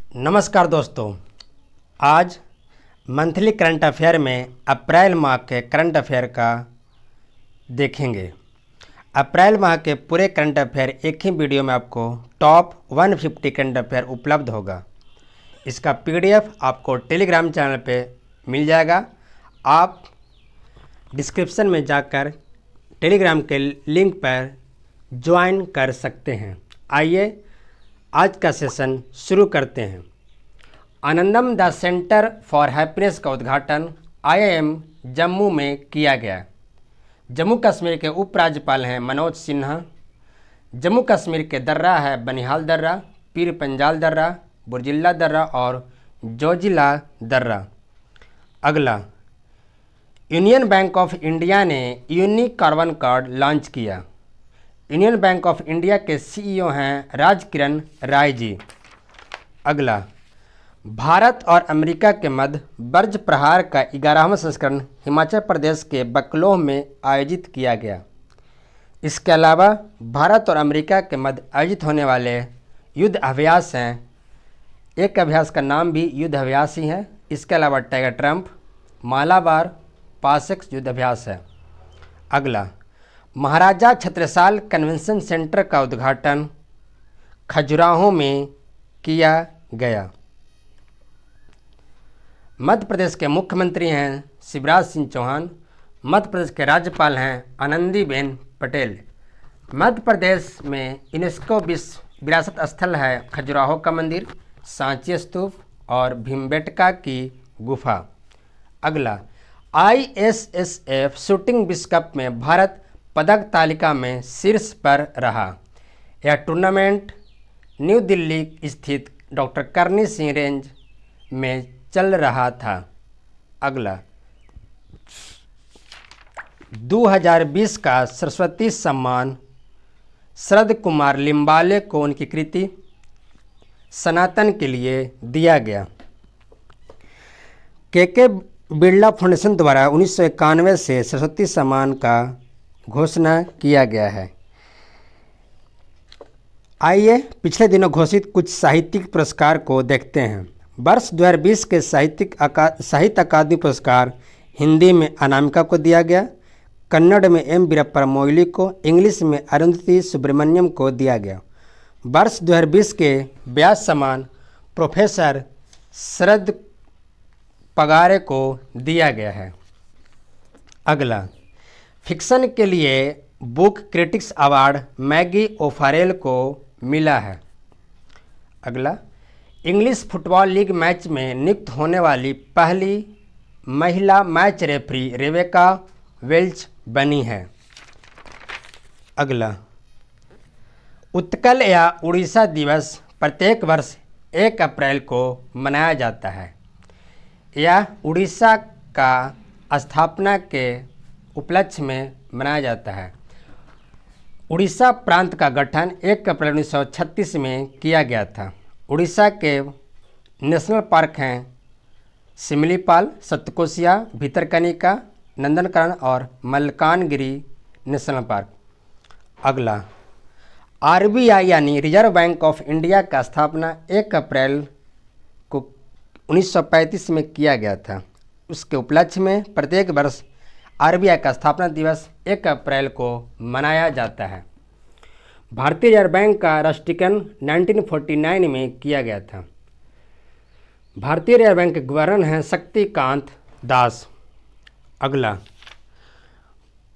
नमस्कार दोस्तों। आज मंथली करंट अफेयर में अप्रैल माह के करंट अफेयर का देखेंगे। अप्रैल माह के पूरे करंट अफेयर एक ही वीडियो में आपको टॉप 150 करंट अफेयर उपलब्ध होगा। इसका पीडीएफ आपको टेलीग्राम चैनल पे मिल जाएगा। आप डिस्क्रिप्शन में जाकर टेलीग्राम के लिंक पर ज्वाइन कर सकते हैं। आइए आज का सेशन शुरू करते हैं। आनंदम द सेंटर फॉर हैप्पीनेस का उद्घाटन आईआईएम जम्मू में किया गया। जम्मू कश्मीर के उपराज्यपाल हैं मनोज सिन्हा। जम्मू कश्मीर के दर्रा है बनिहाल दर्रा, पीर पंजाल दर्रा, बुर्जिल्ला दर्रा और जोजिला दर्रा। अगला, यूनियन बैंक ऑफ इंडिया ने यूनिक कार्बन कार्ड लॉन्च किया। यूनियन बैंक ऑफ इंडिया के सीईओ हैं राज किरण राय जी। अगला, भारत और अमेरिका के मध्य वज्र प्रहार का 11वां संस्करण हिमाचल प्रदेश के बकलोह में आयोजित किया गया। इसके अलावा भारत और अमेरिका के मध्य आयोजित होने वाले युद्ध अभ्यास हैं। एक अभ्यास का नाम भी युद्ध अभ्यास ही है। इसके अलावा टाइगर ट्रंप, मालाबार, पासेक्स युद्ध अभ्यास है। अगला, महाराजा छत्रसाल कन्वेंशन सेंटर का उद्घाटन खजुराहो में किया गया। मध्य प्रदेश के मुख्यमंत्री हैं शिवराज सिंह चौहान। मध्य प्रदेश के राज्यपाल हैं आनंदीबेन पटेल। मध्य प्रदेश में यूनेस्को विश्व विरासत स्थल है खजुराहो का मंदिर, सांची स्तूप और भीमबेटका की गुफा। अगला, आईएसएसएफ शूटिंग विश्व कप में भारत पदक तालिका में शीर्ष पर रहा। यह टूर्नामेंट न्यू दिल्ली स्थित डॉक्टर करनी सिंह रेंज में चल रहा था। अगला, 2020 का सरस्वती सम्मान शरद कुमार लिम्बाले को उनकी कृति सनातन के लिए दिया गया। के बिरला फाउंडेशन द्वारा 1991 से सरस्वती सम्मान का घोषणा किया गया है। आइए पिछले दिनों घोषित कुछ साहित्यिक पुरस्कार को देखते हैं। वर्ष 2020 के साहित्य अकादमी पुरस्कार हिंदी में अनामिका को दिया गया, कन्नड़ में एम वीरप्पा मोइली को, इंग्लिश में अरुंधति सुब्रमण्यम को दिया गया। वर्ष 2020 के व्यास सम्मान प्रोफेसर शरद पगारे को दिया गया है। अगला, फिक्शन के लिए बुक क्रिटिक्स अवार्ड मैगी ओफारेल को मिला है। अगला, इंग्लिश फुटबॉल लीग मैच में नियुक्त होने वाली पहली महिला मैच रेफरी रेबेका वेल्च बनी है। अगला, उत्कल या उड़ीसा दिवस प्रत्येक वर्ष 1 अप्रैल को मनाया जाता है। यह उड़ीसा का स्थापना के उपलक्ष्य में मनाया जाता है। उड़ीसा प्रांत का गठन 1 अप्रैल 1936 में किया गया था। उड़ीसा के नेशनल पार्क हैं सिमलीपाल, सप्तकोशिया, भितरकनिका, नंदनकानन और मल्कानगिरी नेशनल पार्क। अगला, आरबीआई यानी रिजर्व बैंक ऑफ इंडिया का स्थापना 1 अप्रैल को 1935 में किया गया था। उसके उपलक्ष्य में प्रत्येक वर्ष आरबीआई का स्थापना दिवस 1 अप्रैल को मनाया जाता है। भारतीय रिजर्व बैंक का राष्ट्रीयकरण 1949 में किया गया था। भारतीय रिजर्व बैंक के गवर्नर हैं शक्तिकांत दास। अगला,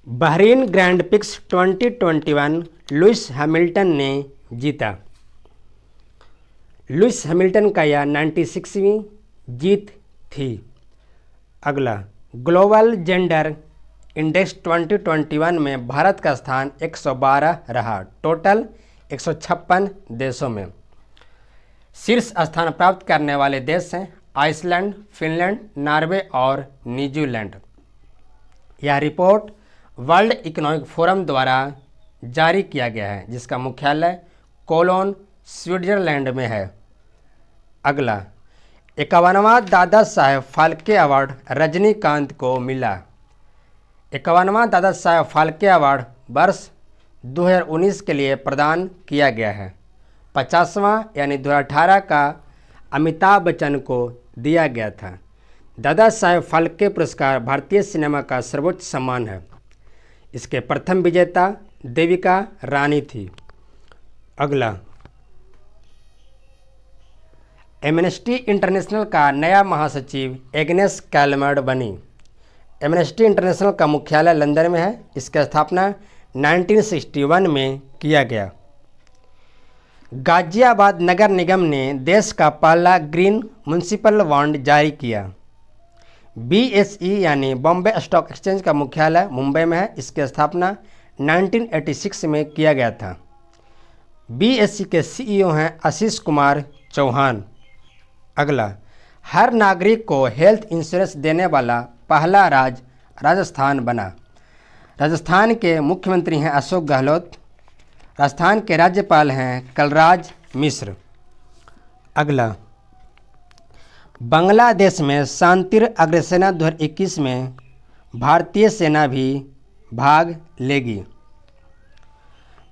Bahrain grand prix 2021 Lewis Hamilton ने जीता। लुइस हैमिल्टन का यह 96वीं जीत थी। अगला, ग्लोबल जेंडर इंडेक्स 2021 में भारत का स्थान 112 रहा। टोटल 156 देशों में शीर्ष स्थान प्राप्त करने वाले देश हैं आइसलैंड, फिनलैंड, नॉर्वे और न्यूजीलैंड। यह रिपोर्ट वर्ल्ड इकोनॉमिक फोरम द्वारा जारी किया गया है, जिसका मुख्यालय कोलोन स्विट्जरलैंड में है। अगला, 51वां दादा साहेब फाल्के अवार्ड रजनीकांत को मिला। 51वां दादा साहेब फाल्के अवार्ड वर्ष 2019 के लिए प्रदान किया गया है। 50वां यानी 2018 का अमिताभ बच्चन को दिया गया था। दादा साहेब फाल्के पुरस्कार भारतीय सिनेमा का सर्वोच्च सम्मान है। इसके प्रथम विजेता देविका रानी थी। अगला, एमनेस्टी इंटरनेशनल का नया महासचिव एग्नेस कैलमर्ड बनी। एमनेस्टी इंटरनेशनल का मुख्यालय लंदन में है। इसकी स्थापना 1961 में किया गया। गाजियाबाद नगर निगम ने देश का पहला ग्रीन म्युनिसिपल बॉन्ड जारी किया। BSE यानी बॉम्बे स्टॉक एक्सचेंज का मुख्यालय मुंबई में है। इसकी स्थापना 1986 में किया गया था। BSE के CEO हैं आशीष कुमार चौहान। अगला, हर नागरिक को हेल्थ इंश्योरेंस देने वाला पहला राज्य राजस्थान बना। राजस्थान के मुख्यमंत्री हैं अशोक गहलोत। राजस्थान के राज्यपाल हैं कलराज मिश्र। अगला, बांग्लादेश में शांतिर अग्रसेना 2021 में भारतीय सेना भी भाग लेगी।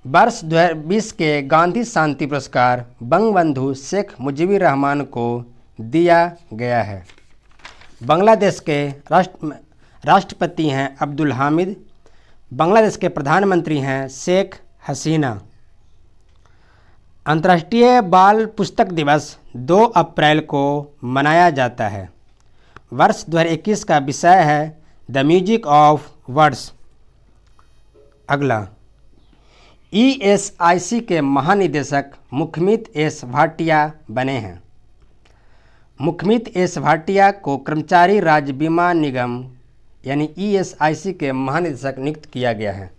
वर्ष 2020 के गांधी शांति पुरस्कार बंगबंधु शेख मुजीबुर रहमान को दिया गया है। बांग्लादेश के राष्ट्रपति हैं अब्दुल हामिद। बांग्लादेश के प्रधानमंत्री हैं शेख हसीना। अंतर्राष्ट्रीय बाल पुस्तक दिवस 2 अप्रैल को मनाया जाता है। वर्ष 2021 का विषय है द म्यूजिक ऑफ वर्ड्स। अगला, ESIC के महानिदेशक मुखमित एस भाटिया बने हैं। मुखमित एस भाटिया को कर्मचारी राज्य बीमा निगम यानी ESIC के महानिदेशक नियुक्त किया गया है।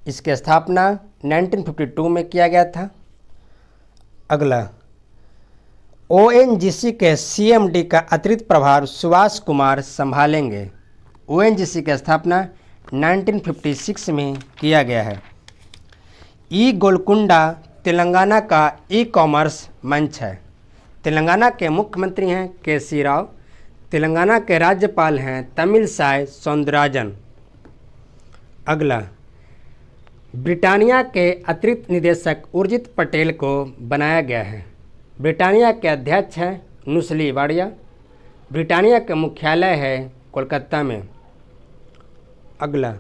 इसकी स्थापना 1952 में किया गया था। अगला, ONGC के CMD का अतिरिक्त प्रभार सुभाष कुमार संभालेंगे। ONGC की स्थापना 1956 में किया गया है। गोलकुंडा तेलंगाना का ई-कॉमर्स मंच है। तेलंगाना के मुख्यमंत्री हैं KC राव। तेलंगाना के राज्यपाल हैं तमिलसाई सौंदरराजन। अगला, ब्रिटानिया के अतिरिक्त निदेशक उर्जित पटेल को बनाया गया है। ब्रिटानिया के अध्यक्ष हैं नुस्ली वाडिया। ब्रिटानिया का मुख्यालय है कोलकाता में। अगला,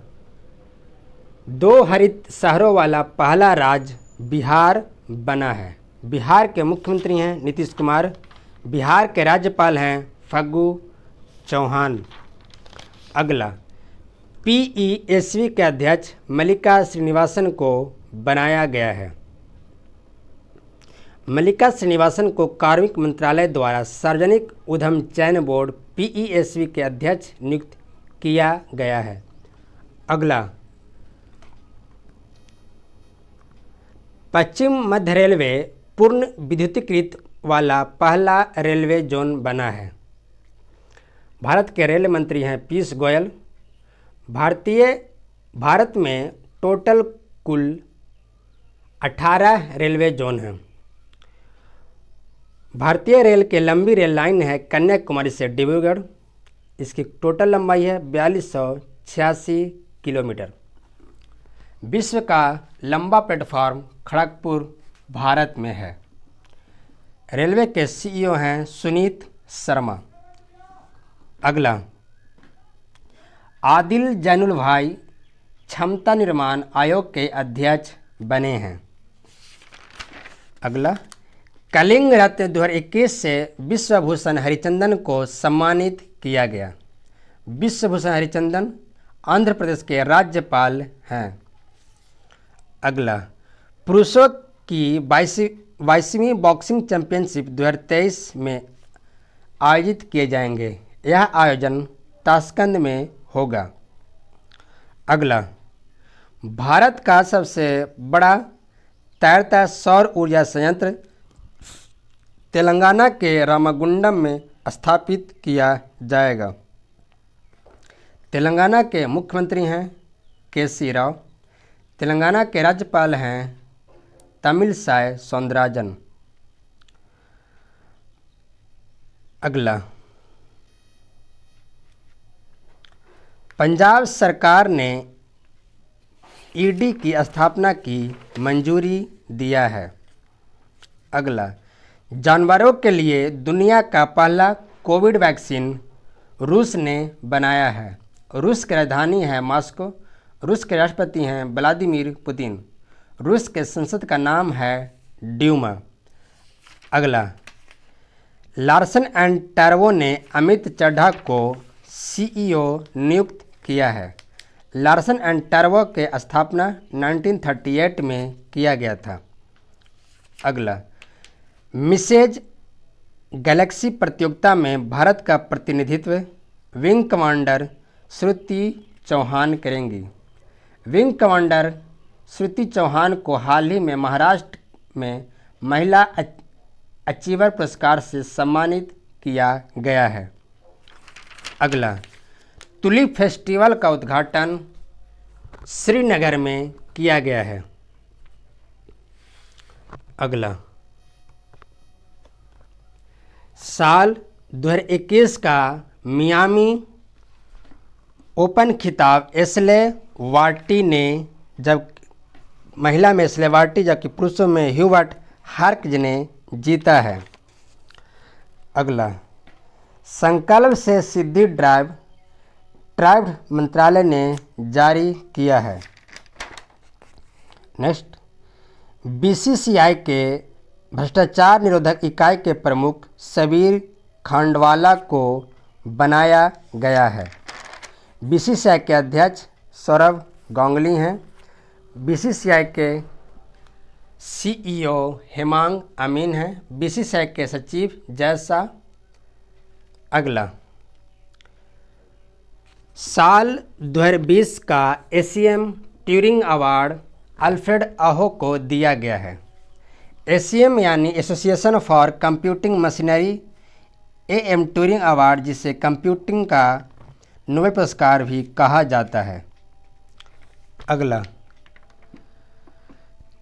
2 हरित शहरों वाला पहला राज्य बिहार बना है। बिहार के मुख्यमंत्री हैं नीतीश कुमार। बिहार के राज्यपाल हैं फग्गू चौहान। अगला, PESV के अध्यक्ष मल्लिका श्रीनिवासन को बनाया गया है। मल्लिका श्रीनिवासन को कार्मिक मंत्रालय द्वारा सार्वजनिक उद्यम चयन बोर्ड PESV के अध्यक्ष नियुक्त किया गया है। अगला, पश्चिम मध्य रेलवे पूर्ण विद्युतीकृत वाला पहला रेलवे जोन बना है। भारत के रेल मंत्री हैं पीयूष गोयल। भारत में टोटल कुल 18 रेलवे जोन हैं। भारतीय रेल के लंबी रेल लाइन है कन्याकुमारी से डिब्रूगढ़। इसकी टोटल लंबाई है 4286 किलोमीटर। विश्व का लंबा प्लेटफॉर्म खड़गपुर भारत में है। रेलवे के CEO हैं सुनीत शर्मा। अगला, आदिल जैनुल भाई क्षमता निर्माण आयोग के अध्यक्ष बने हैं। अगला, कलिंग रत्न 2021 से विश्वभूषण हरिचंदन को सम्मानित किया गया। विश्वभूषण हरिचंदन आंध्र प्रदेश के राज्यपाल हैं। अगला, पुरुषों की 22वीं बॉक्सिंग चैंपियनशिप 2023 में आयोजित किए जाएंगे। यह आयोजन ताशकंद में होगा। अगला, भारत का सबसे बड़ा तैरता सौर ऊर्जा संयंत्र तेलंगाना के रामागुंडम में स्थापित किया जाएगा। तेलंगाना के मुख्यमंत्री हैं KC राव। तेलंगाना के राज्यपाल हैं तमिलसाई सौंदरराजन। अगला, पंजाब सरकार ने ED की स्थापना की मंजूरी दिया है। अगला, जानवरों के लिए दुनिया का पहला कोविड वैक्सीन रूस ने बनाया है। रूस की राजधानी है मॉस्को। रूस के राष्ट्रपति हैं व्लादिमीर पुतिन। रूस के संसद का नाम है ड्यूमा। अगला, लार्सन एंड टर्बो ने अमित चड्ढा को सीईओ नियुक्त किया है। लार्सन एंड टर्बो के स्थापना 1938 में किया गया था। अगला, मिसेज गैलेक्सी प्रतियोगिता में भारत का प्रतिनिधित्व विंग कमांडर श्रुति चौहान करेंगी। विंग कमांडर श्रुति चौहान को हाल ही में महाराष्ट्र में महिला अचीवर पुरस्कार से सम्मानित किया गया है। अगला, तुलिप फेस्टिवल का उद्घाटन श्रीनगर में किया गया है। अगला, साल 2021 का मियामी ओपन खिताब एशले वार्टी ने, जब महिला में एशले वार्टी जबकि पुरुषों में ह्यूबर्ट हर्क्ज ने जीता है। अगला, संकल्प से सिद्धि ड्राइव ट्राइब मंत्रालय ने जारी किया है। नेक्स्ट, बीसीसीआई के भ्रष्टाचार निरोधक इकाई के प्रमुख सबीर खांडवाला को बनाया गया है। बीसीसीआई के अध्यक्ष सौरभ गांगुली हैं। बीसीसीआई के सीईओ हेमांग अमीन हैं। बीसीसीआई के सचिव जय शाह। अगला, साल 2020 का एसीएम ट्यूरिंग अवार्ड अल्फ्रेड अहो को दिया गया है। एसीएम यानी association for computing machinery am Turing award, जिसे कंप्यूटिंग का नोबेल पुरस्कार भी कहा जाता है। अगला,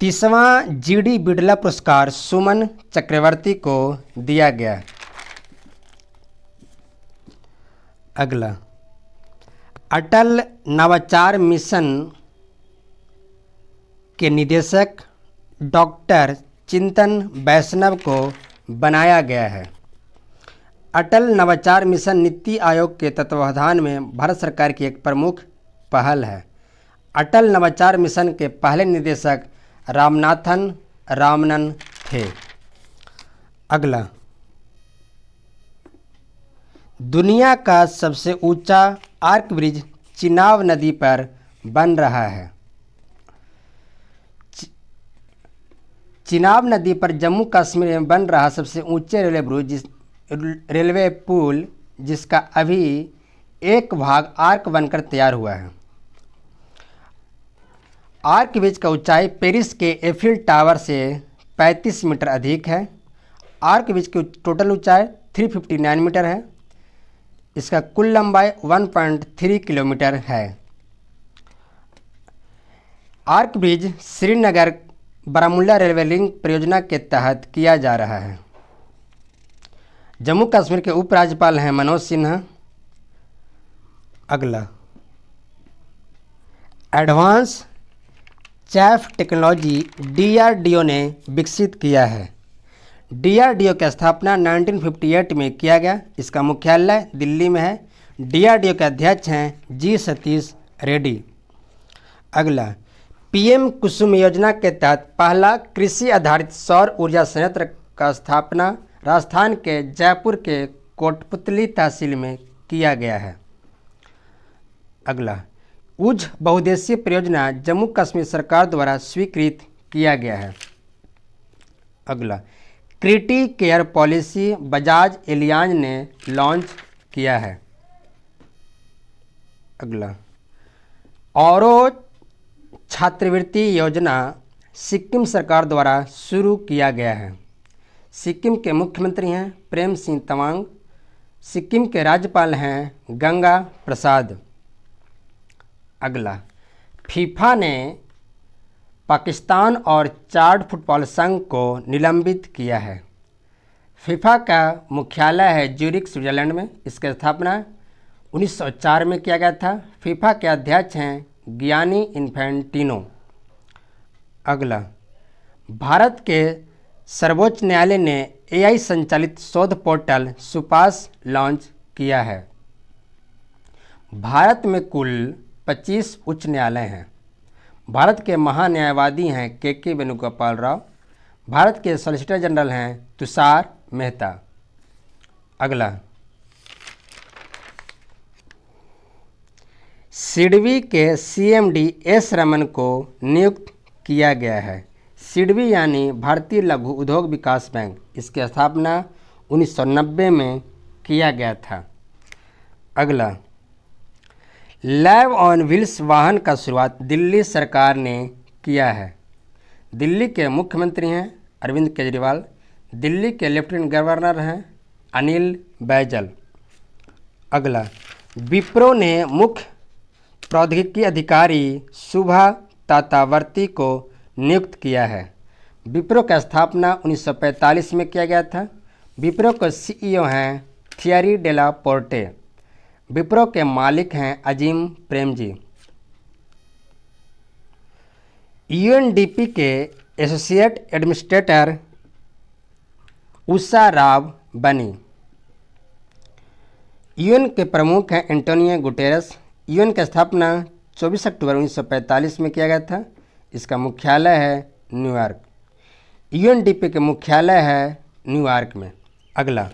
30वां जीडी बिड़ला पुरस्कार सुमन चक्रवर्ती को दिया गया। अगला, अटल नवाचार मिशन के निदेशक डॉक्टर चिंतन वैष्णव को बनाया गया है। अटल नवाचार मिशन नीति आयोग के तत्वावधान में भारत सरकार की एक प्रमुख पहल है। अटल नवाचार मिशन के पहले निदेशक रामनाथन रामनन थे। अगला, दुनिया का सबसे ऊंचा आर्क ब्रिज चिनाब नदी पर बन रहा है। चिनाब नदी पर जम्मू कश्मीर में बन रहा सबसे ऊंचे रेलवे पुल जिसका अभी एक भाग आर्क बनकर तैयार हुआ है। आर्क ब्रिज का ऊंचाई पेरिस के एफिल टावर से 35 मीटर अधिक है। आर्क ब्रिज की टोटल ऊंचाई 359 मीटर है। इसका कुल लंबाई 1.3 किलोमीटर है। Arch bridge Srinagar Baramulla railway link परियोजना के तहत किया जा रहा है। जम्मू कश्मीर के उपराज्यपाल हैं मनोज सिन्हा। अगला, एडवांस चैफ टेक्नोलॉजी डीआरडीओ ने विकसित किया है। डीआरडीओ की स्थापना 1958 में किया गया। इसका मुख्यालय दिल्ली में है। डीआरडीओ के अध्यक्ष हैं जी सतीश रेड्डी। अगला, पीएम कुसुम योजना के तहत पहला कृषि आधारित सौर ऊर्जा संयंत्र का स्थापना राजस्थान के जयपुर के कोटपुतली तहसील में किया गया है। अगला, उज बहुउद्देशीय परियोजना जम्मू कश्मीर सरकार द्वारा स्वीकृत किया गया है। अगला, क्रिटी केयर पॉलिसी बजाज एलियांज ने लॉन्च किया है। अगला, औरो छात्रवृत्ति योजना सिक्किम सरकार द्वारा शुरू किया गया है। सिक्किम के मुख्यमंत्री हैं प्रेम सिंह तमांग। सिक्किम के राज्यपाल हैं गंगा प्रसाद। अगला, फीफा ने पाकिस्तान और चाड फुटबॉल संघ को निलंबित किया है। फीफा का मुख्यालय है ज्यूरिख स्विट्जरलैंड में। इसकी स्थापना 1904 में किया गया था। फीफा के अध्यक्ष हैं गियानी इन्फेंटिनो। अगला, भारत के सर्वोच्च न्यायालय ने एआई संचालित शोध पोर्टल सुपास लॉन्च किया है। भारत में कुल 25 उच्च न्यायालय हैं। भारत के महान्यायवादी हैं के वेणुगोपाल राव। भारत के सॉलिसिटर जनरल हैं तुषार मेहता। अगला, सिडबी के सीएमडी एस रमन को नियुक्त किया गया है। सिडबी यानी भारतीय लघु उद्योग विकास बैंक, इसकी स्थापना 1990 में किया गया था। अगला, लैब ऑन व्हील्स वाहन का शुरुआत दिल्ली सरकार ने किया है। दिल्ली के मुख्यमंत्री हैं अरविंद केजरीवाल। दिल्ली के लेफ्टिनेंट गवर्नर हैं अनिल बैजल। अगला, विप्रो ने मुख्य प्रौद्योगिकी अधिकारी शुभा तातावर्ती को नियुक्त किया है। विप्रो की स्थापना 1945 में किया गया था। विप्रो के सीईओ हैं थियरी डेला पोर्टे। विप्रो के मालिक हैं अजीम प्रेमजी। यूएनडीपी के एसोसिएट एडमिनिस्ट्रेटर उषा राव बनी। यूएन के प्रमुख हैं एंटोनियो गुटेरेस। यूएन की स्थापना 24 अक्टूबर 1945 में किया गया था। इसका मुख्यालय है न्यूयॉर्क। यूएनडीपी के मुख्यालय है न्यूयॉर्क में। अगला,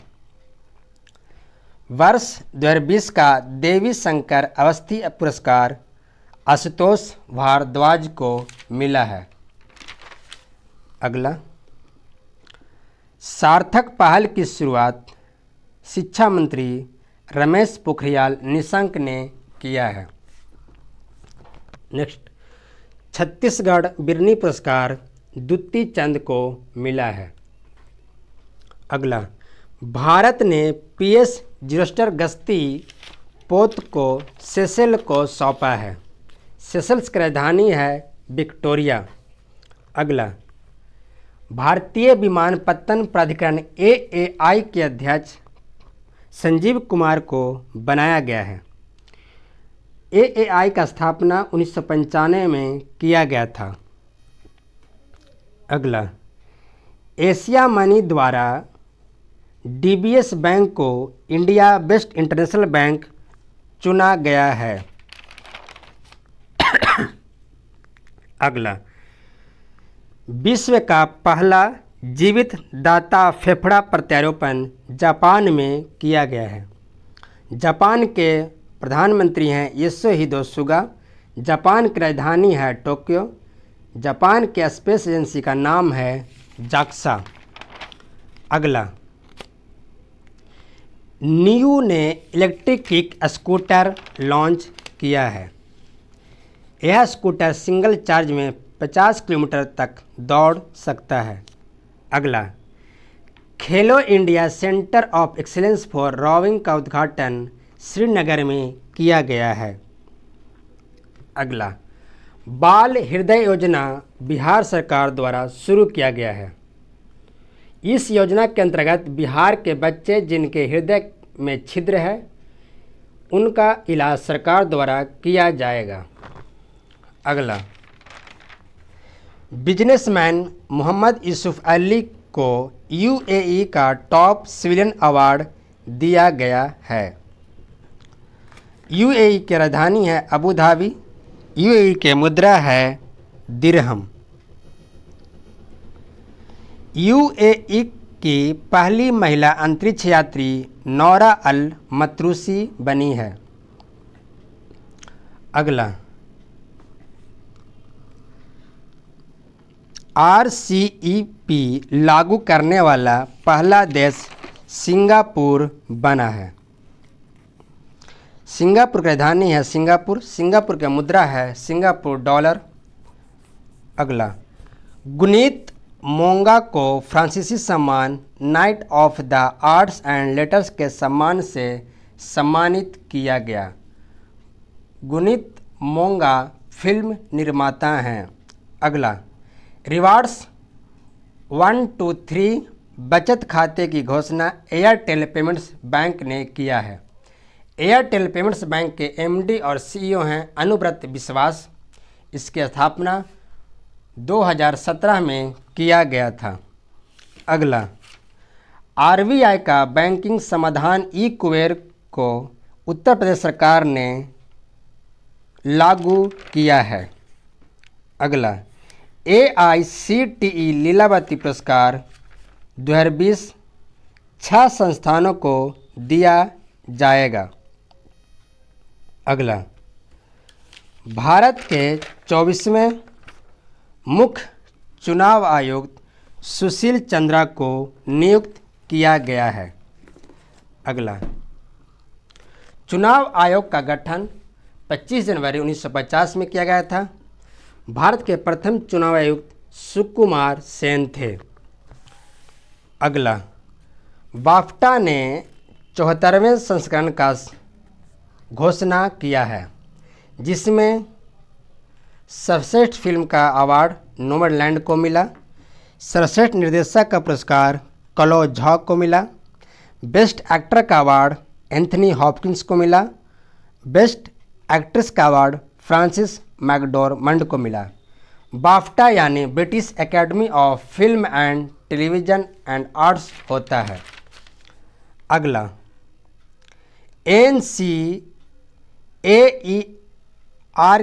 वर्ष 2020 का देवी शंकर अवस्थी पुरस्कार आशुतोष भारद्वाज को मिला है। अगला, सार्थक पहल की शुरुआत शिक्षा मंत्री रमेश पोखरियाल निशंक ने किया है। नेक्स्ट, छत्तीसगढ़ बिरनी पुरस्कार द्युति चंद को मिला है। अगला, भारत ने पीएस जिरोस्टर गश्ती पोत को सेशेल को सौंपा है। सेशेल्स की राजधानी है विक्टोरिया। अगला, भारतीय विमानपत्तन प्राधिकरण एएआई के अध्यक्ष संजीव कुमार को बनाया गया है। एएआई का स्थापना 1995 में किया गया था। अगला, एशिया मनी द्वारा डीबीएस बैंक को इंडिया बेस्ट इंटरनेशनल बैंक चुना गया है। अगला, विश्व का पहला जीवित दाता फेफड़ा प्रत्यारोपण जापान में किया गया है। जापान के प्रधानमंत्री हैं योशिहिदे सुगा। जापान की राजधानी है टोक्यो। जापान के स्पेस एजेंसी का नाम है जाक्सा। अगला, नियू ने इलेक्ट्रिक किक स्कूटर लॉन्च किया है। यह स्कूटर सिंगल चार्ज में 50 किलोमीटर तक दौड़ सकता है। अगला, Khelo India centre of excellence for rowing का उद्घाटन श्रीनगर में किया गया है। अगला, बाल हृदय योजना बिहार सरकार द्वारा शुरू किया गया है। इस योजना के अंतर्गत बिहार के बच्चे जिनके हृदय में छिद्र है उनका इलाज सरकार द्वारा किया जाएगा। अगला, बिजनेसमैन मोहम्मद यूसुफ अली को यूएई का टॉप सिविलियन अवार्ड दिया गया है। यूएई की राजधानी है अबू धाबी। यूएई के मुद्रा है दिरहम। यूएई की पहली महिला अंतरिक्ष यात्री नौरा अल मतरूसी बनी है। अगला, आरसीईपी लागू करने वाला पहला देश सिंगापुर बना है। सिंगापुर की राजधानी है सिंगापुर। सिंगापुर का मुद्रा है सिंगापुर डॉलर। अगला, गुनीत मोंगा को फ्रांसीसी सम्मान night of the arts and letters के सम्मान से सम्मानित किया गया। गुनीत मोंगा फिल्म निर्माता हैं। अगला, रिवार्ड्स 1 2 3 बचत खाते की घोषणा एयरटेल पेमेंट्स बैंक ने किया है। एयरटेल पेमेंट्स बैंक के एमडी और सीईओ हैं अनुव्रत विश्वास। इसकी स्थापना 2017 में किया गया था। अगला, आरबीआई का बैंकिंग समाधान ई कुबेर को उत्तर प्रदेश सरकार ने लागू किया है। अगला, AICTE लीलावती पुरस्कार 2020 6 संस्थानों को दिया जाएगा। अगला, भारत के 24वें मुख्य चुनाव आयुक्त सुशील चंद्रा को नियुक्त किया गया है। अगला, चुनाव आयोग का गठन 25 जनवरी 1950 में किया गया था। भारत के प्रथम चुनाव आयुक्त सुकुमार सेन थे। अगला, बाफ्टा ने 74वें संस्करण का घोषणा किया है, जिसमें सर्वश्रेष्ठ फिल्म का अवार्ड नोमैडलैंड को मिला, सर्वश्रेष्ठ निर्देशक का पुरस्कार क्लो झॉ को मिला, बेस्ट एक्टर का अवार्ड एंथनी हॉपकिंस को मिला, बेस्ट एक्ट्रेस का अवार्ड फ्रांसिस मैकडोरमंड को मिला। बाफ्टा यानी British academy of film and television and arts होता है। अगला, NCAER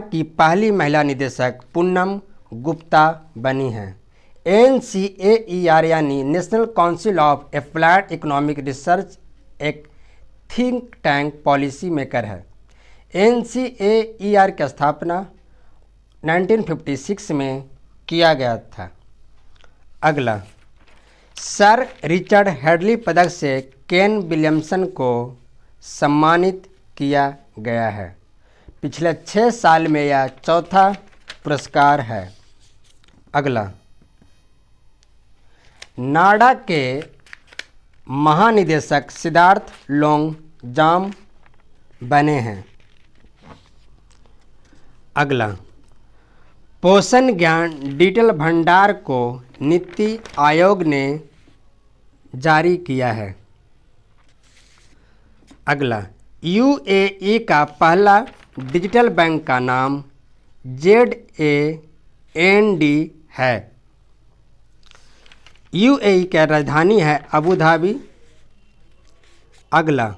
की पहली महिला निदेशक पूनम गुप्ता बनी हैं। NCAER यानी national council of applied economic research एक थिंक टैंक पॉलिसी मेकर है। NCAER की स्थापना 1956 में किया गया था। अगला, सर रिचर्ड हेडली पदक से केन विलियमसन को सम्मानित किया गया है। पिछले 6 साल में यह चौथा पुरस्कार है। अगला, नाडा के महानिदेशक सिद्धार्थ लोंगजाम बने हैं। अगला, पोषण ज्ञान डिजिटल भंडार को नीति आयोग ने जारी किया है। अगला, UAE का पहला डिजिटल बैंक का नाम ZAND है। UAE की राजधानी है अबू धाबी। अगला,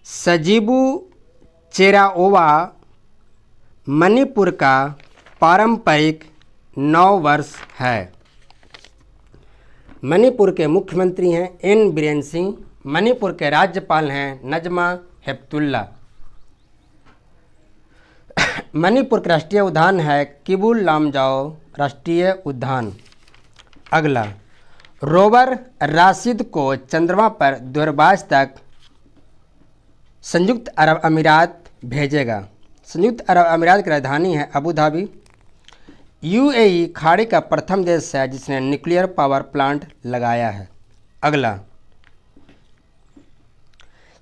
सजीबू चेराओवा मणिपुर का पारंपरिक नव वर्ष है। मणिपुर के मुख्यमंत्री हैं N बीरेन सिंह। मणिपुर के राज्यपाल हैं नजमा हेपतुल्ला। मणिपुर का राष्ट्रीय उद्यान है किबुल लामजाओ राष्ट्रीय उद्यान। अगला, रोवर राशिद को चंद्रमा पर 2022 तक संयुक्त अरब अमीरात भेजेगा। संयुक्त अरब अमीरात की राजधानी है अबू धाबी। UAE खाड़ी का प्रथम देश है जिसने न्यूक्लियर पावर प्लांट लगाया है। अगला,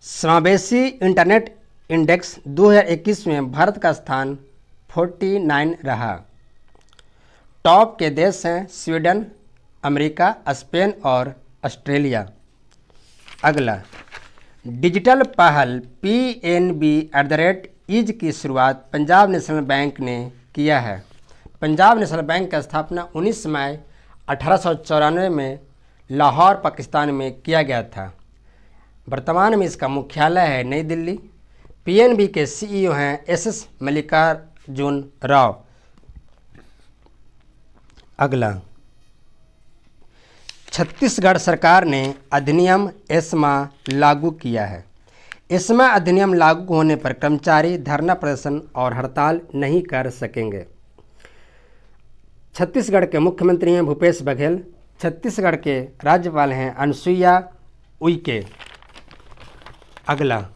समावेशी इंटरनेट इंडेक्स 2021 में भारत का स्थान 49 रहा। टॉप के देश हैं स्वीडन, अमेरिका, स्पेन और ऑस्ट्रेलिया। अगला, डिजिटल पहल PNB@EASE की शुरुआत पंजाब नेशनल बैंक ने किया है। पंजाब नेशनल बैंक की स्थापना 19 मई 1894 में लाहौर, पाकिस्तान में किया गया था। वर्तमान में इसका मुख्यालय है नई दिल्ली। PNB के CEO हैं SS मल्लिकार्जुन राव। अगला, छत्तीसगढ़ सरकार ने अधिनियम एस्मा लागू किया है। एस्मा अधिनियम लागू होने पर कर्मचारी धरना प्रदर्शन और हड़ताल नहीं कर सकेंगे। छत्तीसगढ़ के मुख्यमंत्री हैं भूपेश बघेल। छत्तीसगढ़ के राज्यपाल हैं अनुसुईया उइके। अगला,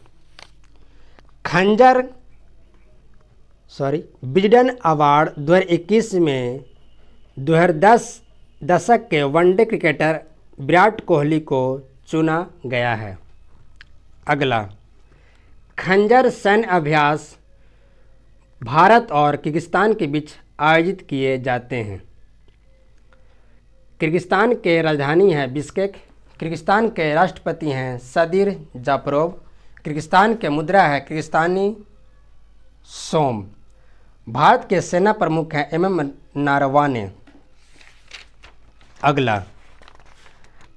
विजडन अवार्ड 2021 में 2010 दशक के वनडे क्रिकेटर विराट कोहली को चुना गया है। अगला, खंजर सैन्य अभ्यास भारत और किर्गिस्तान के बीच आयोजित किए जाते हैं। किर्गिस्तान के राजधानी है बिश्केक। किर्गिस्तान के राष्ट्रपति हैं सदीर जापरोव। किर्गिस्तान के मुद्रा है किर्गिस्तानी सोम। भारत के सेना प्रमुख हैं MM नारवाने। अगला,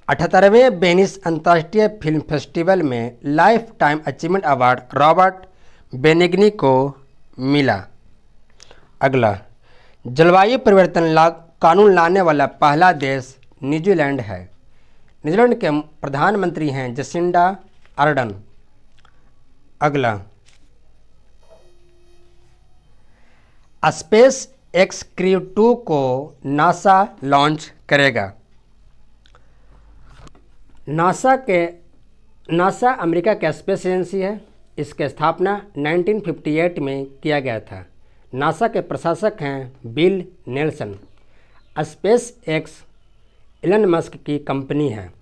78वें वेनिस अंतर्राष्ट्रीय फिल्म फेस्टिवल में life time achievement award Robert Benigni को मिला। अगला, जलवायु परिवर्तन कानून लाने वाला पहला देश न्यूजीलैंड है। न्यूजीलैंड के प्रधानमंत्री हैं जसिंडा आर्डन। अगला, स्पेस एक्स क्रू 2 को नासा लॉन्च करेगा। नासा अमेरिका का स्पेस एजेंसी है। इसकी स्थापना 1958 में किया गया था। नासा के प्रशासक हैं Bill Nelson. Space X Elon Musk की कंपनी है।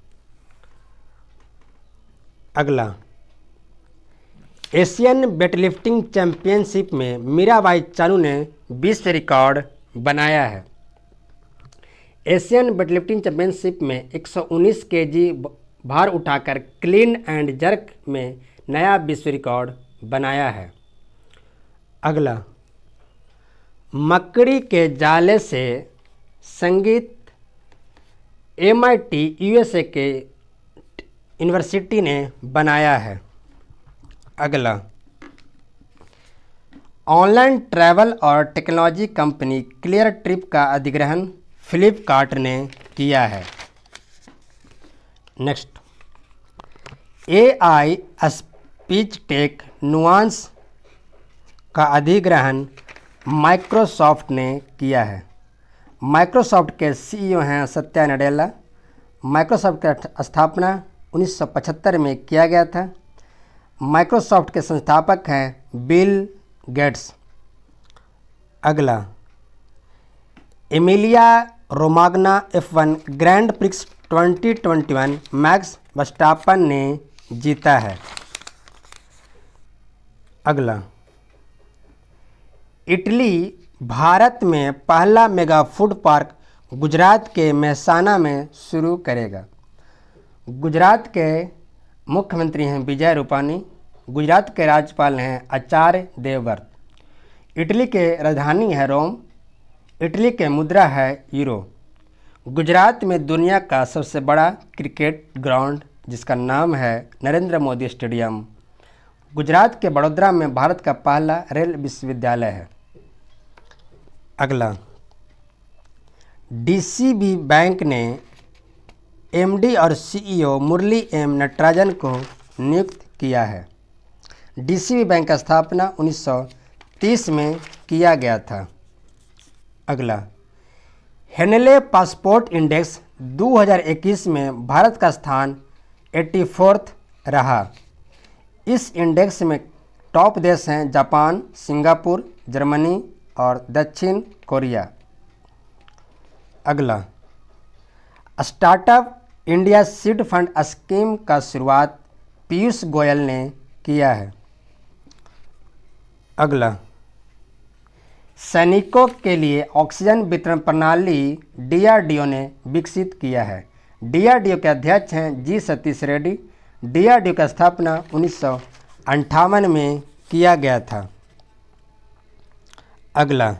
अगला, एशियन वेटलिफ्टिंग चैंपियनशिप में मीराबाई चानू ने विश्व रिकॉर्ड बनाया है। एशियन वेटलिफ्टिंग चैंपियनशिप में 119 केजी भार उठाकर क्लीन एंड जर्क में नया विश्व रिकॉर्ड बनाया है। अगला, मकड़ी के जाले से संगीत MIT USA के यूनिवर्सिटी ने बनाया है। अगला, ऑनलाइन ट्रैवल और टेक्नोलॉजी कंपनी क्लियर ट्रिप का अधिग्रहण फ्लिपकार्ट ने किया है। Next, AI speech tech Nuance का अधिग्रहण माइक्रोसॉफ्ट ने किया है। माइक्रोसॉफ्ट के CEO हैं सत्या नडेला। माइक्रोसॉफ्ट की स्थापना 1975 में किया गया था। माइक्रोसॉफ्ट के संस्थापक हैं बिल गेट्स। अगला, Emilia Romagna F1 grand prix 2021 max Verstappen ने जीता है। अगला, इटली भारत में पहला मेगा फूड पार्क गुजरात के मेहसाना में शुरू करेगा। गुजरात के मुख्यमंत्री हैं विजय रूपानी। गुजरात के राज्यपाल हैं आचार्य देवव्रत। इटली के राजधानी है रोम। इटली के मुद्रा है यूरो। गुजरात में दुनिया का सबसे बड़ा क्रिकेट ग्राउंड जिसका नाम है नरेंद्र मोदी स्टेडियम। गुजरात के बड़ौदा में भारत का पहला रेल विश्वविद्यालय है। अगला, DCB बैंक ने MD और CEO मुरली M नटराजन को नियुक्त किया है। DCB बैंक का स्थापना 1930 में किया गया था। अगला, हेनले पासपोर्ट इंडेक्स 2021 में भारत का स्थान 84th रहा। इस इंडेक्स में टॉप देश हैं जापान, सिंगापुर, जर्मनी और दक्षिण कोरिया। अगला, startup India seed fund scheme का शुरुआत पीयूष गोयल ने किया है। अगला, सैनिकों के लिए ऑक्सीजन वितरण प्रणाली DRDO ने विकसित किया है। DRDO के अध्यक्ष हैं जी सतीश रेड्डी। DRDO की स्थापना 1958 में किया गया था। अगला,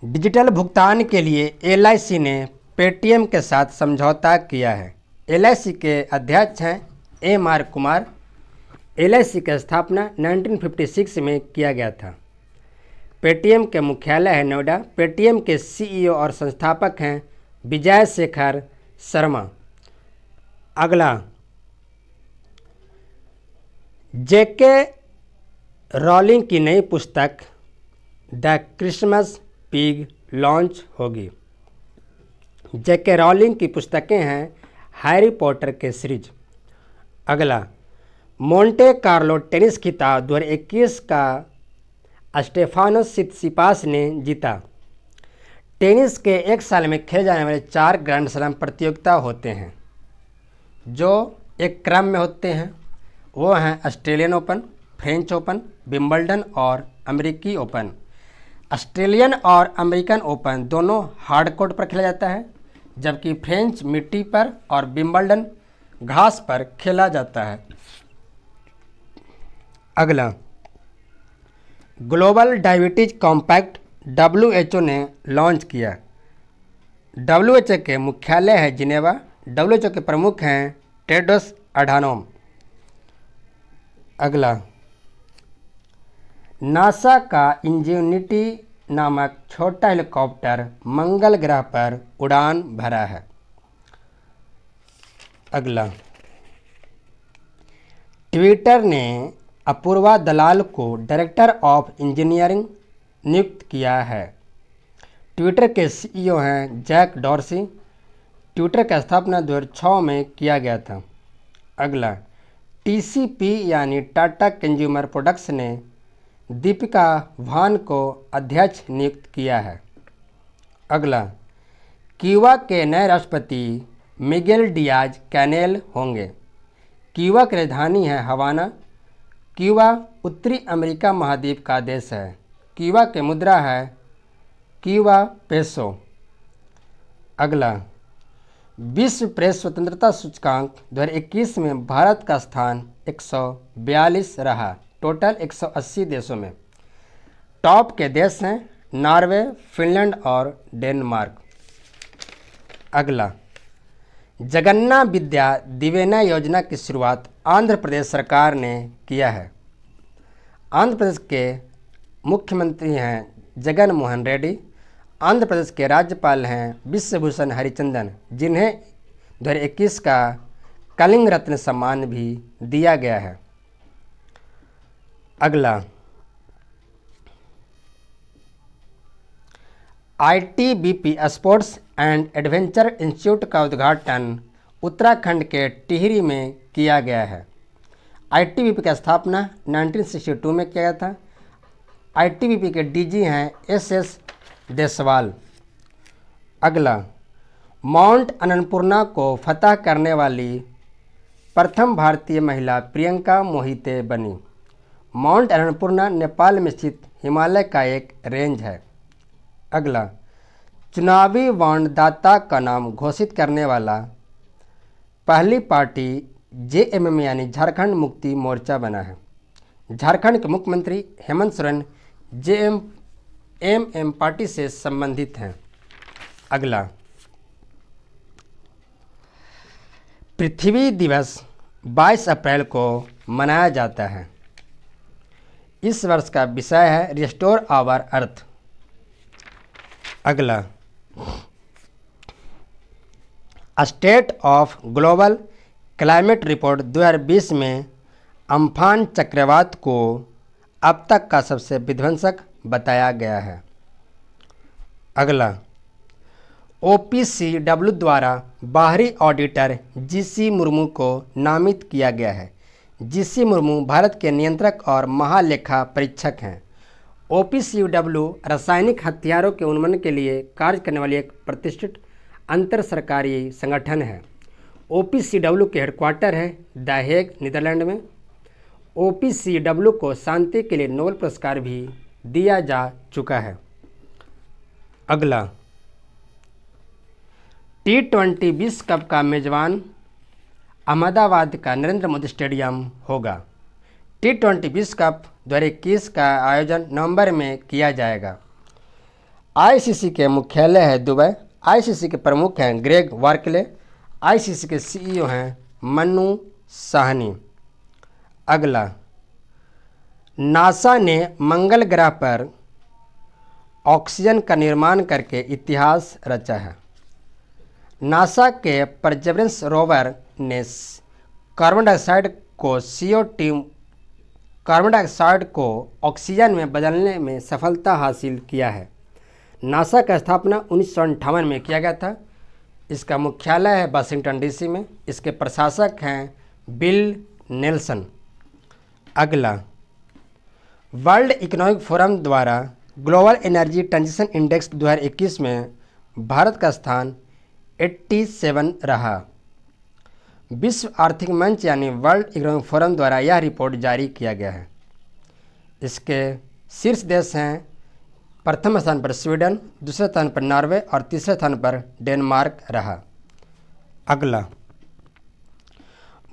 डिजिटल भुगतान के लिए LIC ने पेटीएम के साथ समझौता किया है। LIC के अध्यक्ष हैं MR कुमार। LIC की स्थापना 1956 में किया गया था। पेटीएम के मुख्यालय है नोएडा। पेटीएम के CEO और संस्थापक हैं विजय शेखर शर्मा। अगला, JK रॉलिंग की नई पुस्तक द क्रिसमस पिग लॉन्च होगी। JK रॉलिंग की पुस्तकें हैं हैरी पॉटर के सीरीज। अगला, मोंटे कार्लो टेनिस खिताब 2021 का स्टेफानोस सित्सिपास ने जीता। टेनिस के एक साल में खेले जाने वाले 4 ग्रैंड स्लैम प्रतियोगिता होते हैं जो एक क्रम में होते हैं। वो हैं Australian open, French open, Wimbledon और अमेरिकी ओपन। ऑस्ट्रेलियन और अमेरिकन ओपन दोनों हार्ड कोर्ट पर खेला जाता है, जबकि फ्रेंच मिट्टी पर और विंबलडन घास पर खेला जाता है। अगला, ग्लोबल डायबिटीज कॉम्पैक्ट WHO ने लॉन्च किया। WHO के मुख्यालय है जिनेवा। WHO के प्रमुख हैं टेड्रोस अधानोम। अगला, नासा का इंजेन्युटी नामक छोटा हेलीकॉप्टर मंगल ग्रह पर उड़ान भरा है। अगला, ट्विटर ने अपूर्वा दलाल को डायरेक्टर ऑफ इंजीनियरिंग नियुक्त किया है। ट्विटर के CEO हैं जैक डॉर्सी। ट्विटर की स्थापना 2006 में किया गया था। अगला, TCP यानी टाटा कंज्यूमर प्रोडक्ट्स ने दीपिका वान को अध्यक्ष नियुक्त किया है। अगला, क्यूबा के नए राष्ट्रपति मिगेल डियाज कैनेल होंगे। क्यूबा की राजधानी है हवाना। क्यूबा उत्तरी अमेरिका महाद्वीप का देश है। क्यूबा की मुद्रा है क्यूबा पेसो। अगला, विश्व प्रेस स्वतंत्रता सूचकांक 2021 में भारत का स्थान 142 रहा। टोटल 180 देशों में। टॉप के देश हैं नॉर्वे, फिनलैंड और डेनमार्क। अगला, जगन्ना विद्या दिवेना योजना की शुरुआत आंध्र प्रदेश सरकार ने किया है। आंध्र प्रदेश के मुख्यमंत्री हैं जगन मोहन रेड्डी। आंध्र प्रदेश के राज्यपाल हैं विश्वभूषण हरिचंदन, जिन्हें 2021 का कलिंग रत्न सम्मान भी दिया गया है। अगला, ITBP sports and adventure institute का उद्घाटन उत्तराखंड के टिहरी में किया गया है। ITBP की स्थापना 1962 में किया गया था। ITBP के DG हैं SS देसवाल। अगला, माउंट अन्नपूर्णा को फतह करने वाली प्रथम भारतीय महिला प्रियंका मोहिते बनी। माउंट अन्नपूर्णा नेपाल में स्थित हिमालय का एक रेंज है। अगला, चुनावी बॉन्ड दाता का नाम घोषित करने वाला पहली पार्टी JMM यानी झारखंड मुक्ति मोर्चा बना है। झारखंड के मुख्यमंत्री हेमंत सोरेन JMM पार्टी से संबंधित हैं। अगला, पृथ्वी दिवस 22 अप्रैल को मनाया जाता है। इस वर्ष का विषय है रिस्टोर आवर अर्थ। अगला, state of global climate report 2020 में अम्फान चक्रवात को अब तक का सबसे विध्वंसक बताया गया है। अगला, OPCW द्वारा बाहरी ऑडिटर GC मुर्मू को नामित किया गया है। GC मुर्मू भारत के नियंत्रक और महालेखा परीक्षक हैं। OPCW रासायनिक हथियारों के उन्मूलन के लिए कार्य करने वाली एक प्रतिष्ठित अंतर सरकारी संगठन है। OPCW के हेडक्वार्टर है द हेग, नीदरलैंड में। OPCW को शांति के लिए नोबेल पुरस्कार भी दिया जा चुका है। अगला, T20 विश्व कप का मेजबान अहमदाबाद का नरेंद्र मोदी स्टेडियम होगा। T20 विश्व कप 2021 का आयोजन नवंबर में किया जाएगा। ICC के मुख्यालय है दुबई। ICC के प्रमुख हैं ग्रेग वार्कले। ICC के CEO हैं मनु साहनी। अगला, नासा ने मंगल ग्रह पर ऑक्सीजन का निर्माण करके इतिहास रचा है। नासा के परसेवरेंस रोवर ने कार्बन डाइऑक्साइड को ऑक्सीजन में बदलने में सफलता हासिल किया है। नासा का स्थापना 1958 में किया गया था। इसका मुख्यालय है वाशिंगटन DC में। इसके प्रशासक हैं बिल नेल्सन। अगला, वर्ल्ड इकोनॉमिक फोरम द्वारा ग्लोबल एनर्जी ट्रांजिशन इंडेक्स 2021 में भारत का स्थान 87 रहा। विश्व आर्थिक मंच यानी वर्ल्ड इकोनॉमिक फोरम द्वारा यह रिपोर्ट जारी किया गया है। इसके शीर्ष देश हैं प्रथम स्थान पर स्वीडन, दूसरे स्थान पर नॉर्वे और तीसरे स्थान पर डेनमार्क रहा। अगला,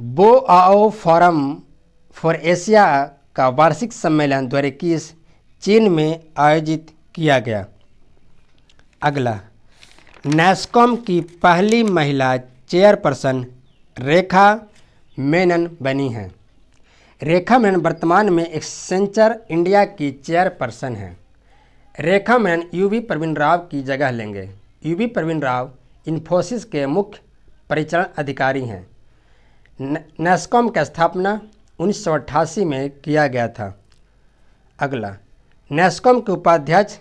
बोआओ फोरम फॉर एशिया का वार्षिक सम्मेलन 2021 चीन में आयोजित किया गया। अगला, नैस्कॉम की पहली महिला चेयरपर्सन रेखा मेनन बनी हैं। रेखा मेनन वर्तमान में एक्सेंचर इंडिया की चेयरपर्सन हैं। रेखा मेनन यूवी प्रवीण राव की जगह लेंगे। यूवी प्रवीण राव इन्फोसिस के मुख्य परिचालन अधिकारी हैं। नैस्कॉम की स्थापना 1988 में किया गया था। अगला, नैस्कॉम के उपाध्यक्ष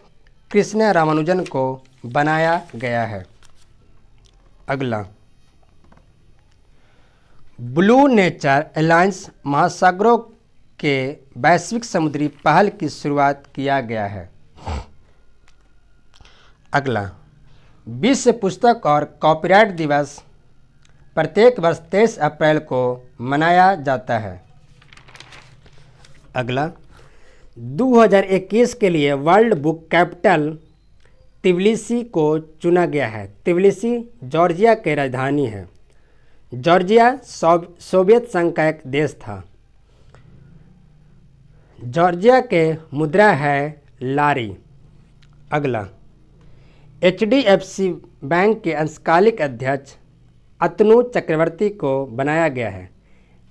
कृष्ण रामानुजन को बनाया गया है। अगला, ब्लू नेचर अलायंस महासागरों के वैश्विक समुद्री पहल की शुरुआत किया गया है। अगला, विश्व पुस्तक और कॉपीराइट दिवस प्रत्येक वर्ष 23 अप्रैल को मनाया जाता है। अगला, 2021 के लिए वर्ल्ड बुक कैपिटल तिबिलिसी को चुना गया है। तिबिलिसी जॉर्जिया की राजधानी है। जॉर्जिया सोवियत संघ का एक देश था। जॉर्जिया के मुद्रा है लारी। अगला, HDFC बैंक के अंशकालिक अध्यक्ष अतनु चक्रवर्ती को बनाया गया है।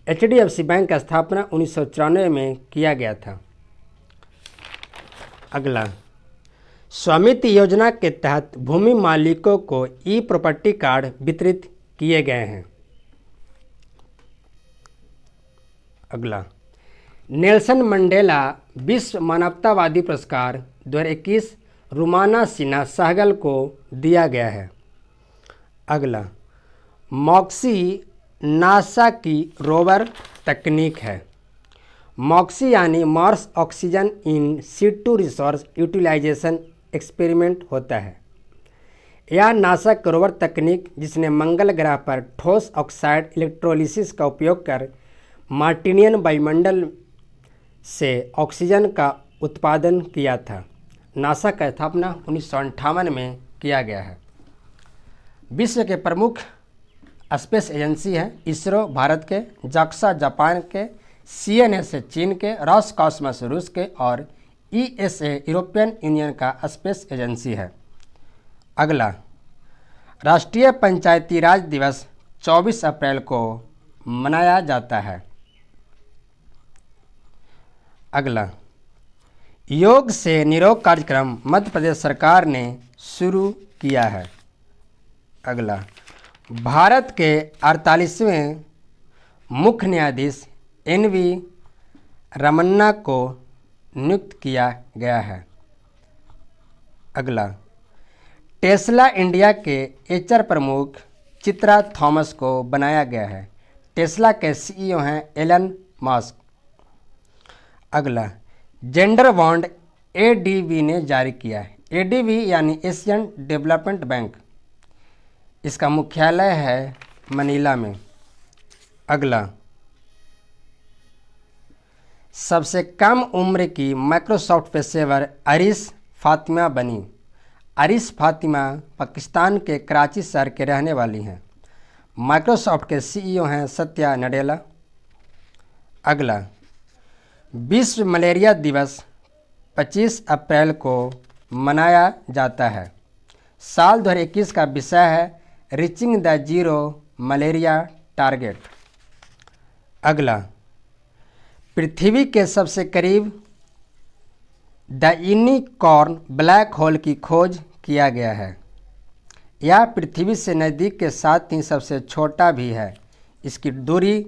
HDFC बैंक की स्थापना 1994 में किया गया था। अगला, स्वामित्व योजना के तहत भूमि मालिकों को ई प्रॉपर्टी कार्ड वितरित किए गए हैं। अगला, नेल्सन मंडेला विश्व मानवतावादी पुरस्कार 2021 रुमाना सिन्हा सहगल को दिया गया है। अगला, मॉक्सी नासा की रोवर तकनीक है। मॉक्सी यानी Mars oxygen in situ resource utilisation experiment होता है। यह नासा की रोवर तकनीक जिसने मंगल ग्रह पर ठोस ऑक्साइड इलेक्ट्रोलिसिस का उपयोग कर मार्टिनियन वायुमंडल से ऑक्सीजन का उत्पादन किया था। नासा का स्थापना 1958 में किया गया है। विश्व के प्रमुख स्पेस एजेंसी हैं इसरो भारत के, जाक्सा जापान के, CNSA चीन के, रॉसकॉस्मोस रूस के और ESA यूरोपियन यूनियन का स्पेस एजेंसी है। अगला, राष्ट्रीय पंचायती राज दिवस 24 अप्रैल को मनाया जाता है। अगला, योग से निरोग कार्यक्रम मध्य प्रदेश सरकार ने शुरू किया है। अगला, भारत के 48वें मुख्य न्यायाधीश NV रमन्ना को नियुक्त किया गया है। अगला, टेस्ला इंडिया के HR प्रमुख चित्रा थॉमस को बनाया गया है। टेस्ला के CEO हैं एलन मस्क। अगला, जेंडर बॉन्ड ADB ने जारी किया है। ADB यानी एशियन डेवलपमेंट बैंक, इसका मुख्यालय है मनीला में। अगला, सबसे कम उम्र की माइक्रोसॉफ्ट पेशेवर अरीश फातिमा बनी। अरीश फातिमा पाकिस्तान के कराची शहर के रहने वाली हैं। माइक्रोसॉफ्ट के CEO हैं सत्या नडेला। अगला, विश्व मलेरिया दिवस 25 अप्रैल को मनाया जाता है। साल 2021 का विषय है reaching the zero malaria target. अगला, पृथ्वी के सबसे करीब द यूनिकॉर्न ब्लैक होल की खोज किया गया है। यह पृथ्वी से नज़दीक के साथ ही सबसे छोटा भी है। इसकी दूरी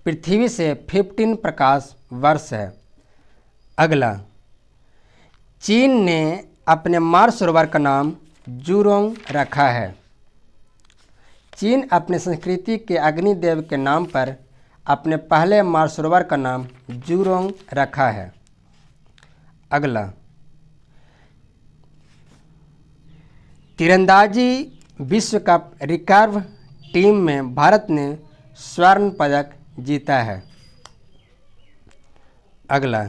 पृथ्वी से 15 प्रकाश वर्ष है। अगला, चीन ने अपने मार्स रोवर का नाम जूरोंग रखा है। चीन अपने संस्कृति के अग्निदेव के नाम पर अपने पहले मार्स रोवर का नाम जूरोंग रखा है। अगला, तीरंदाजी विश्व कप रिकर्व टीम में भारत ने स्वर्ण पदक जीता है। अगला,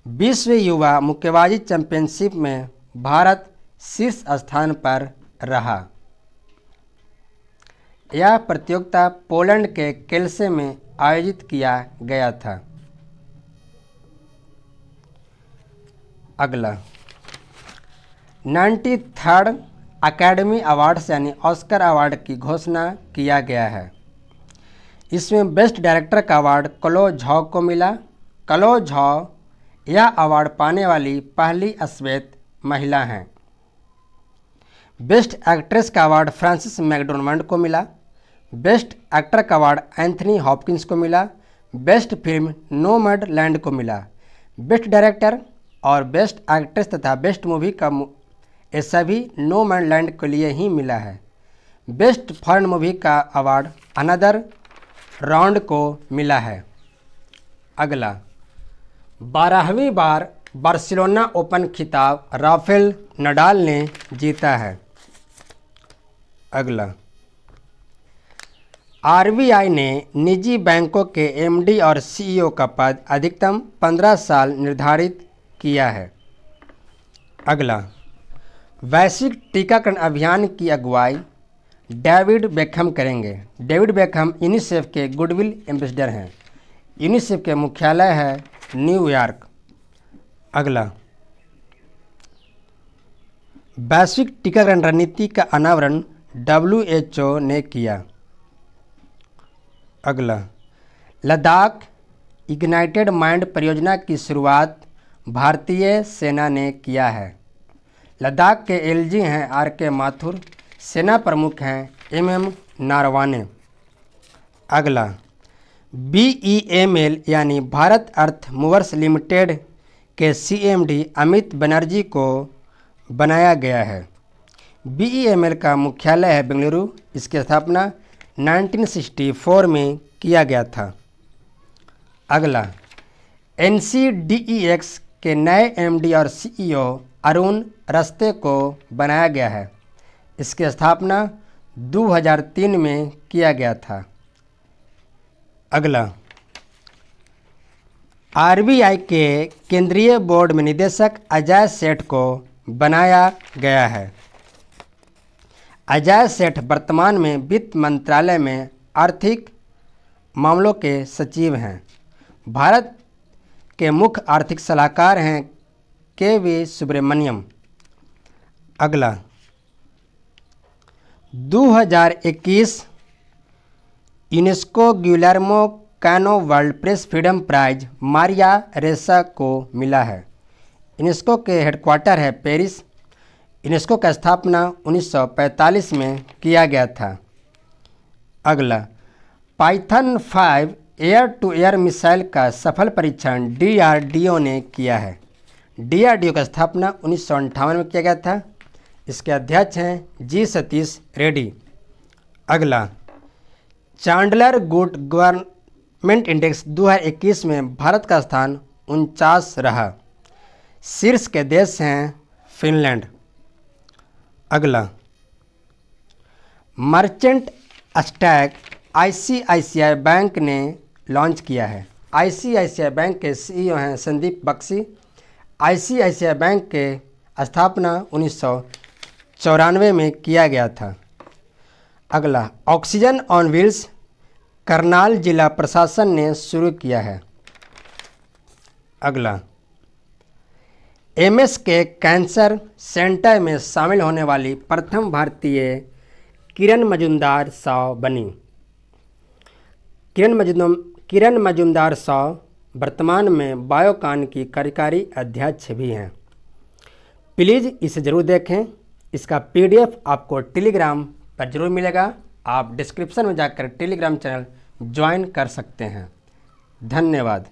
विश्व युवा मुक्केबाजी चैंपियनशिप में भारत शीर्ष स्थान पर रहा। यह प्रतियोगिता पोलैंड के केल्से में आयोजित किया गया था। अगला, 93rd अकेडमी अवार्ड्स यानी ऑस्कर अवार्ड की घोषणा किया गया है। इसमें बेस्ट डायरेक्टर का अवार्ड क्लो झॉ को मिला। क्लो झॉ यह अवार्ड पाने वाली पहली श्वेत महिला हैं। बेस्ट एक्ट्रेस का अवार्ड फ्रांसिस मैकडोरमंड को मिला। बेस्ट एक्टर का अवार्ड एंथनी हॉपकिंस को मिला। बेस्ट फिल्म नोमैडलैंड को मिला। बेस्ट डायरेक्टर और बेस्ट एक्ट्रेस तथा बेस्ट मूवी का ये सभी नोमैडलैंड के लिए ही मिला है। बेस्ट फॉरेन मूवी का अवार्ड अनदर राउंड को मिला है। अगला 12वीं बार बार्सिलोना ओपन खिताब राफेल नडाल ने जीता है। अगला आरबीआई ने निजी बैंकों के एमडी और सीईओ का पद अधिकतम 15 साल निर्धारित किया है। अगला वैश्विक टीकाकरण अभियान की अगुवाई डेविड बेकहम करेंगे। डेविड बेकहम यूनिसेफ के गुडविल एम्बेसडर हैं। यूनिसेफ के मुख्यालय है न्यूयॉर्क। अगला वैश्विक टीकाकरण रणनीति का अनावरण WHO ने किया। अगला लद्दाख इग्नाइटेड माइंड परियोजना की शुरुआत भारतीय सेना ने किया है। लद्दाख के एलजी हैं RK माथुर, सेना प्रमुख हैं MM नारवाने। अगला BEML यानी भारत अर्थ मूवर्स लिमिटेड के CMD अमित बनर्जी को बनाया गया है। BEML का मुख्यालय है बेंगलुरु। इसकी स्थापना 1964 में किया गया था। अगला NCDEX के नए MD और CEO अरुण रस्ते को बनाया गया है। इसकी स्थापना 2003 में किया गया था। अगला RBI के केंद्रीय बोर्ड में निदेशक अजय सेठ को बनाया गया है। अजय सेठ वर्तमान में वित्त मंत्रालय में आर्थिक मामलों के सचिव हैं। भारत के मुख्य आर्थिक सलाहकार हैं KV सुब्रमण्यम। अगला 2021 UNESCO Guillermo Cano world press freedom prize Maria Ressa को मिला है। यूनेस्को के हेडक्वार्टर है पेरिस। यूनेस्को का स्थापना 1945 में किया गया था। अगला Python 5 air to air missile का सफल परीक्षण DRDO ने किया है। DRDO का स्थापना 1958 में किया गया था। इसके अध्यक्ष हैं G सतीश रेड्डी। अगला चांडलर गुड गवर्नमेंट इंडेक्स 2021 में भारत का स्थान 49 रहा। शीर्ष के देश हैं फिनलैंड। अगला मर्चेंट स्टैक ICICI बैंक ने लॉन्च किया है। ICICI बैंक के CEO हैं संदीप बख्शी। ICICI बैंक के स्थापना 1994 में किया गया था। अगला ऑक्सीजन ऑन व्हील्स करनाल जिला प्रशासन ने शुरू किया है। अगला MS के कैंसर सेंटर में शामिल होने वाली प्रथम भारतीय किरण मजुमदार साव बनी। किरण मजुमदार साव वर्तमान में बायोकॉन की कार्यकारी अध्यक्ष भी हैं। प्लीज़ इसे ज़रूर देखें। इसका PDF आपको टेलीग्राम पर ज़रूर मिलेगा। आप डिस्क्रिप्शन में जाकर टेलीग्राम चैनल ज्वाइन कर सकते हैं। धन्यवाद।